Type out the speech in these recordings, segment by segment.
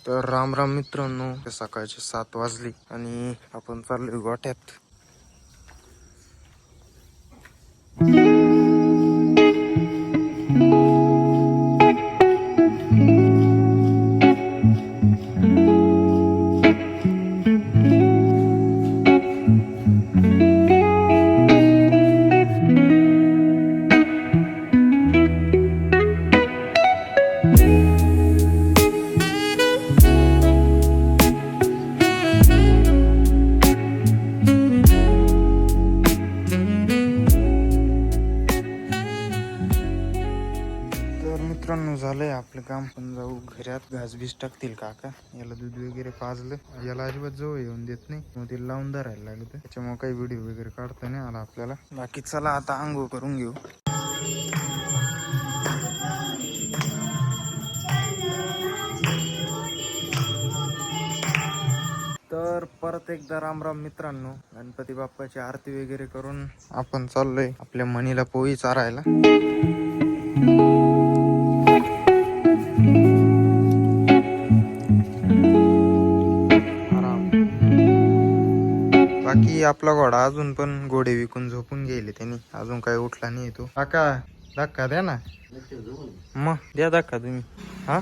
तर राम राम मित्रांनो, सकाळचे 7 वाजले आणि आपण चाललोय गोठ्यात. मित्रांनो झालंय आपलं काम, पण जाऊ घरात. घास बीस टाकतील काका. याला दूध वगैरे पाजलं. याला अजिबात जवळ येऊन देत नाही, मग ते लावून धरायला लागलं. त्याच्यामुळे काही व्हिडिओ वगैरे काढता नाही आला आपल्याला. बाकी चला आता आंघोळ करून घेऊ. तर परत एकदा राम राम मित्रांनो. गणपती बाप्पाची आरती वगैरे करून आपण चाललोय आपल्या मनीला पोळी चारायला. बाकी आपला घोडा अजून पण घोडे विकून झोपून गेले त्यांनी, अजून काही उठला नाही. तो काका धक्का द्या ना. मग द्या धक्का तुम्ही. हा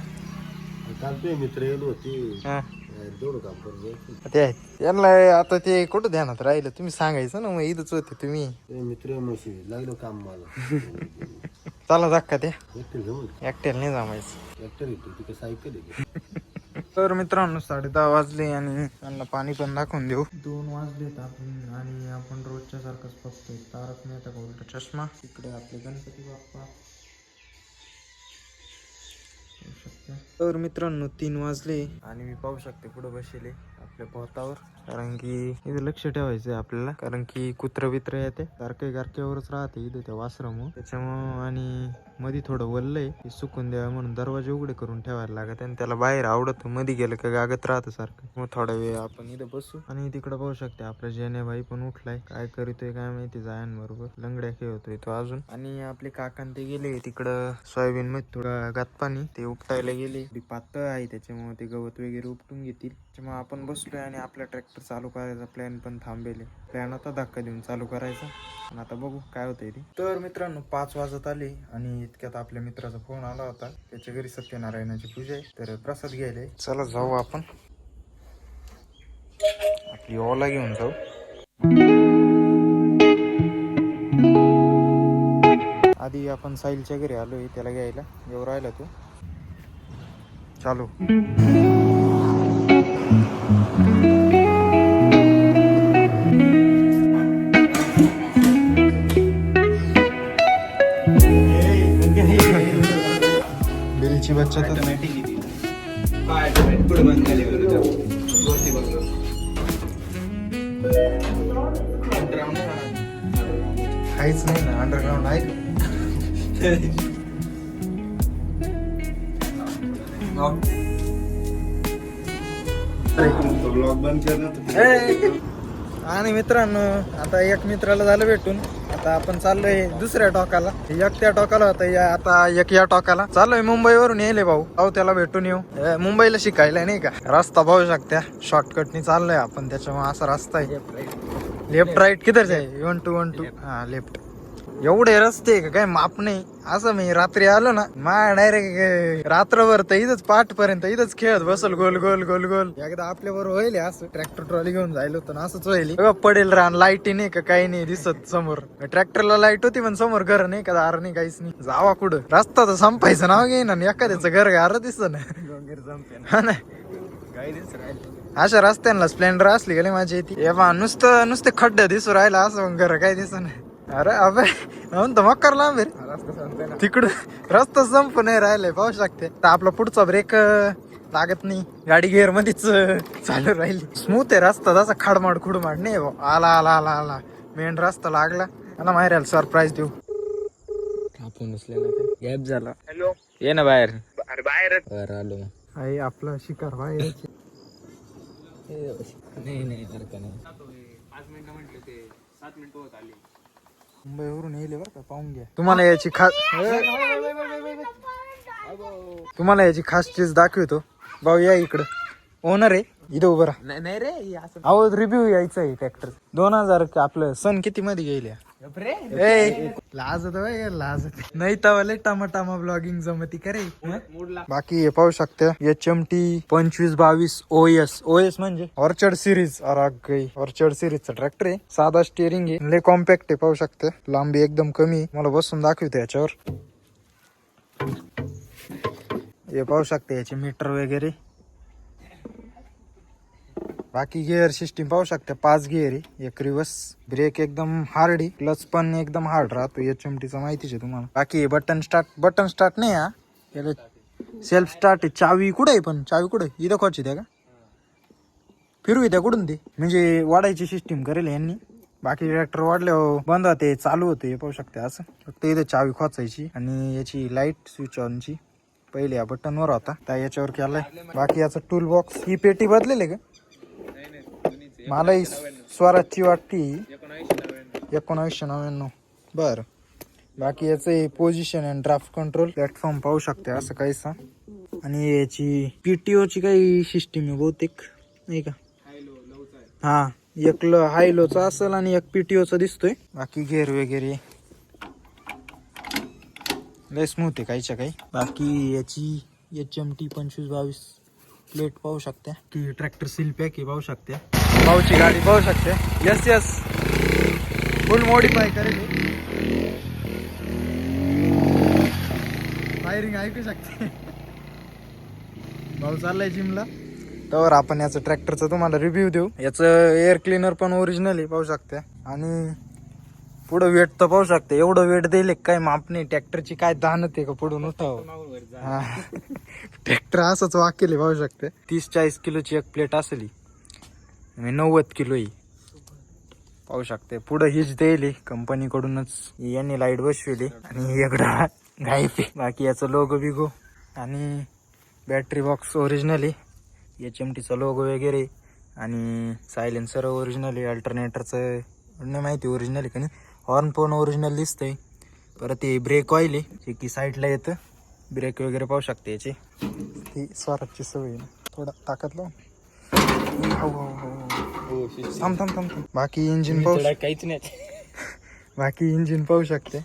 मित्र येलो होते हा काम करतो ते यांना आता ते कुठं ध्यानात राहिलं, तुम्ही सांगायचं ना. मग इथंच होते तुम्ही. मित्र म्हशी लागलो काम मला. चला धक्का द्या. एकटे एकट्याला नाही जमायचं. एकटे येतो तिकडे सायकल येते. तर मित्रांनो 10:30 वाजले आणि त्यांना पाणी पण दाखवून देऊ. 2 वाजलेत आपण, आणि आपण रोजच्या सारखंच बघतोय तारक मेहता का उलटा चष्मा. तिकडे आपले गणपती बाप्पा. तर मित्रांनो 3 वाजले आणि मी पाहू शकते पुढे बसले आपल्या पोतावर, कारण की इथे लक्ष ठेवायचंय आपल्याला. कारण की कुत्र बित्र येते सारखे गारक्यावरच राहते इथे त्या वासरामुळे, त्याच्यामुळं. आणि मध्ये थोडं वल्लय, ते सुकून द्यावं म्हणून दरवाजे उघडे करून ठेवायला लागत. आणि त्याला बाहेर आवडत, मध्ये गेलं का गागत राहतं सारखं. मग थोडा वेळ आपण इथं बसू. आणि तिकडे पाहू शकते आपला जेने भाई पण उठलाय. काय करतोय काय माहिती, जायांबरोबर लंगड्या खेळतोय तो अजून. आणि आपले काकान ते गेले तिकडं सोयाबीन मध्ये थोडं गातपाणी ते उपटायला गेले. पातळ आहे त्याच्यामुळे ते गवत वगैरे उपटून घेतील. त्याच्यामुळे आपण बसलोय आणि आपला ट्रॅक्टर चालू करायचा प्लॅन पण थांबेल. प्लॅन होता धक्का देऊन चालू करायचा, आणि आता बघू काय होतंय ते. तर मित्रांनो 5 वाजत आले आणि इतक्यात आपल्या मित्राचा फोन आला होता. त्याच्या घरी सत्यनारायणाची पूजा आहे, तर प्रसाद घ्यायला. चला जाऊ आपण. आपली ओला घेऊन जाऊ. आधी आपण साहिलच्या घरी आलोय त्याला घ्यायला. येऊ राहिला तो. चालू. बिलची बच्चा काहीच नाही ना, अंडरग्राउंड आहे. आणि मित्रांनो आता एक मित्राला झालं भेटून. आता आपण चाललोय दुसऱ्या टोकाला. एक त्या टोकाला होता, आता एक या टोकाला चाललोय. मुंबईवरून येले भाऊ. त्याला भेटून येऊ. मुंबईला शिकायला नाही का. रस्ता पाहू शकत्या, शॉर्टकटनी चाललोय आपण. त्याच्यामुळे असा रस्ता आहे. लेफ्ट राईट किधर जाय 1 2 1 2. हा लेफ्ट. एवढे रस्ते का काय माप नाही. असं मी रात्री आलो ना, डायरेक्ट रात्रभर तर इथंच पाठ पर्यंत इथंच खेळत बसल गोल गोल गोल गोल. एकदा आपल्या बरोबर होईल असं. ट्रॅक्टर ट्रॉली घेऊन जायला होतं ना, असंच होईल. पडेल रान. लाईटी नाही का काही नाही दिसत समोर. ट्रॅक्टरला लाईट होती पण समोर घर नाही का, दार नाही, काहीच नाही. जावा कुठं. रस्ता तर संपायचं नाव घेईन आणि एखाद्याचं घर गार दिसत ना. अशा रस्त्यांना स्प्लेंडर असली गेले माझी ती. नुसते खड्डे दिसू राहिला असं, घर काय दिसत नाही. अरे अबे म्हणतो मग कर लांब तिकडं. रस्ता संप नाही राहिलाय पाहू शकते. तर आपला पुढचा ब्रेक लागत नाही, गाडी गेअर मध्येच चालू राहिली. स्मूथ आहे रस्ता, जसा खाडमाड खुडमाड नाही. आला आला आला आला मेन रस्ता लागला. मला माहेर सरप्राईज देऊ. आपण गॅप झाला. हॅलो ये ना बाहेर. अरे बाहेर आलो. आहे आपला शिकार बाहेर. नाही सारखं नाही. 5 मिनिटं म्हटले ते 7 मिनिटं होत आली. मुंबईवरून येईल बरं का, पाहून घ्या. तुम्हाला याची खास चीज दाखवतो. भाऊ या इकडं ओनर आहे इथं उभं राहा. नाही रे असं अहो रिव्ह्यू यायचं आहे ट्रॅक्टर 2000 आपलं सन किती मध्ये गेल्या लाज लाज नाही तवाले टामा ब्लॉगिंग जमती करे. बाकी हे पाहू शकता HMT 2522 OS म्हणजे ऑर्चर्ड सिरीज ऑर्चर्ड सिरीजचा ट्रॅक्टर आहे. साधा स्टिअरिंग आहे लय कॉम्पॅक्ट आहे पाहू शकता. लांबी एकदम कमी आहे. मला बसून दाखवते याच्यावर. हे पाहू शकता याचे मीटर वगैरे. बाकी गिअर सिस्टीम पाहू शकता 5 गिअर आहे. एक रिवर्स ब्रेक एकदम हार्ड आहे. क्लच पण एकदम हार्ड राहतो. HMT चा माहितीच आहे तुम्हाला. बाकी बटन स्टार्ट नाही हा याला सेल्फ स्टार्ट आहे. चावी कुठे आहे पण चावी कुठे इथं खोची द्या का फिरू द्या कुठून ते म्हणजे वाढायची सिस्टीम करेल यांनी. बाकी ट्रॅक्टर वाढल्यावर बंद होते चालू होते पाहू शकते. असं फक्त इथे चावी खोचायची आणि याची लाईट स्विच ऑनची पहिले या बटनवर होता त्या याच्यावर केलाय. बाकी याचा टूल बॉक्स ही पेटी बदलेली का मला ही स्वराजची वाटती 1999 बरं. बाकी याचं position and draft control platform पाहू शकते असं काहीसा. आणि याची PTO ची काही सिस्टीम आहे बहुतेक नाही का. हा एक हाय लोचा असेल आणि एक PTO चा दिसतोय. बाकी गेअर वगैरे लय स्मूथ आहे काहीच्या काही. बाकी याची HMT 2522 प्लेट पाहू शकता की ट्रॅक्टर सील पॅक आहे पाहू शकता. भाऊची गाडी पाहू शकते. यस फुल मॉडिफाय करेल. फायरिंग ऐकू शकते. भाऊ चाललाय जिमला तर आपण याचं ट्रॅक्टरचा तुम्हाला रिव्ह्यू देऊ. याचं एअर क्लिनर पण ओरिजिनल आहे पाहू शकता. आणि पुढं वेट तर पाहू शकता. एवढं वेट देईल काय माप नाही. ट्रॅक्टरची काय दानत आहे का पुढून उठाव. ट्रॅक्टर असंच वाकेल पाहू शकते. 30-40 किलोची एक प्लेट असेल 90 किलो ही पाहू शकते. पुढं हीच देईल कंपनीकडूनच यांनी लाईट बसविली आणि एकदा गायब. बाकी याचं लोगो बिगो आणि बॅटरी बॉक्स ओरिजिनल आहे. HMTचा लोगो वगैरे आणि सायलेन्सर ओरिजिनल आहे. अल्टरनेटरचं नाही माहिती ओरिजिनल आहे का नाही. हॉर्न पण ओरिजिनल दिसतंय. परत हे ब्रेक ऑइल आहे जे की साईडला येतं. ब्रेक वगैरे पाहू शकते याची. ती स्वराजची सवय आहे थोडा ताकद लावून. थांब. बाकी इंजिन पाहू काहीच नाही. बाकी इंजिन पाहू शकते.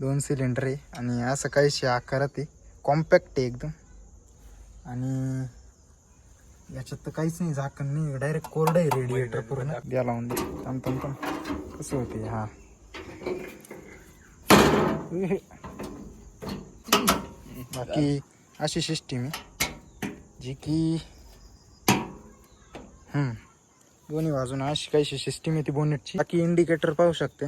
2 सिलेंडर आहे आणि असं काहीशी आकारात आहे. कॉम्पॅक्ट आहे एकदम. आणि याच्यात तर काहीच नाही झाकण नाही डायरेक्ट कोरडं आहे रेडिएटर पूर्ण. द्या लावून दे. थांब कसं होते हा बाकी अशी सिस्टीम आहे जी की दोन्ही बाजून अशी काहीशी सिस्टीम आहे ती बोनेटची. बाकी इंडिकेटर पाहू शकते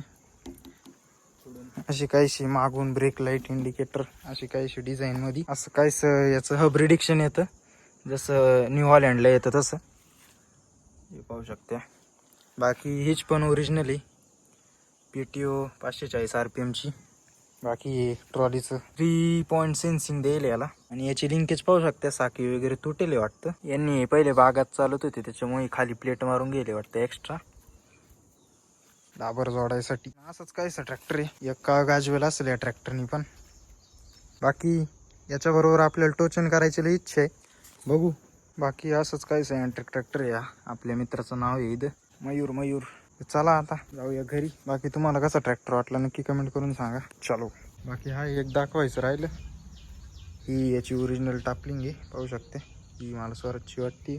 अशी काहीशी मागून ब्रेक लाईट इंडिकेटर अशी काहीशी डिझाईन मध्ये असं काहीस याचं हब रिडिक्शन येतं जसं न्यू हॉलँडला येतं तसं हे पाहू शकते. बाकी हीच पण ओरिजिनल आहे. PTO 540 RPM ची. बाकी ट्रॉलीचं 3 पॉइंट सेन्सिंग देईल याला. आणि याची लिंकेज पाहू शकता. साखी वगैरे तुटेले वाटतं. यांनी पहिले बागात चालत होते त्याच्यामुळे खाली प्लेट मारून गेले वाटतं एक्स्ट्रा दाबर जोडायसाठी. असंच काहीच ट्रॅक्टर आहे. एक गाजवेल असेल या ट्रॅक्टरनी पण. बाकी याच्याबरोबर आपल्याला टोचन करायची लई इच्छा आहे बघू. बाकी असंच काहीच अँट्रिक ट्रॅक्टर आहे. आपल्या मित्राचं नाव आहे इथं मयूर. चला आता जाऊया घरी. बाकी तुम्हाला कसा ट्रॅक्टर वाटला नक्की कमेंट करून सांगा. चलो. बाकी हा एक दाखवायचं राहिलं. ही याची ओरिजिनल टापलिंग आहे पाहू शकते. ही मला स्वराजची वाटते.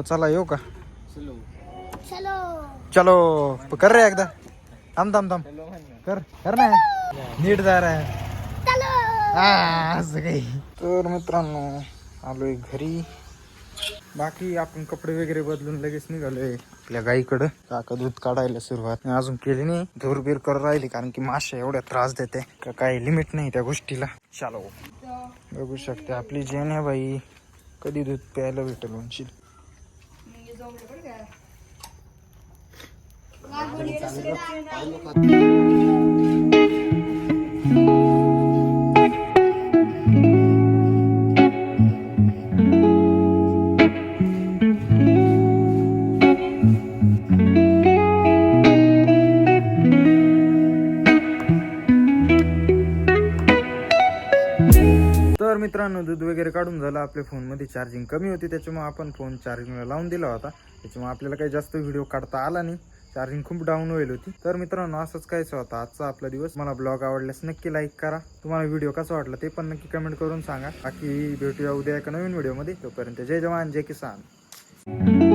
चला येऊ का. चलो कर रे एकदा. थांब कर ना नीट जा रे. असं काही. तर मित्रांनो आलोय घरी. बाकी आपण कपडे वगैरे बदलून लगेच निघालोय आपल्या गाईकडं. काका दूध काढायला सुरुवात अजून केली नाही. धूरबीर कर राहिली कारण की माशा एवढ्या त्रास देते का काही लिमिट नाही त्या गोष्टीला. चलो बघू शकते आपली जेन आहे बाई. कधी दूध प्यायला भेटेल म्हणशील. तर मित्रांनो दूध वगैरे काढून झालं. आपल्या फोनमध्ये चार्जिंग कमी होती, त्याच्यामुळे आपण फोन चार्जिंगला लावून दिला होता. त्याच्यामुळे आपल्याला काही जास्त व्हिडिओ काढता आला नाही, चार्जिंग खूप डाऊन होईल होती. तर मित्रांनो असंच कायचं होता आजचा आपला दिवस. मला ब्लॉग आवडल्यास नक्की लाईक करा. तुम्हाला व्हिडिओ कसा वाटला ते पण नक्की कमेंट करून सांगा. बाकी भेटूया उद्या एका नवीन व्हिडिओमध्ये. तोपर्यंत जय जवान जय किसान.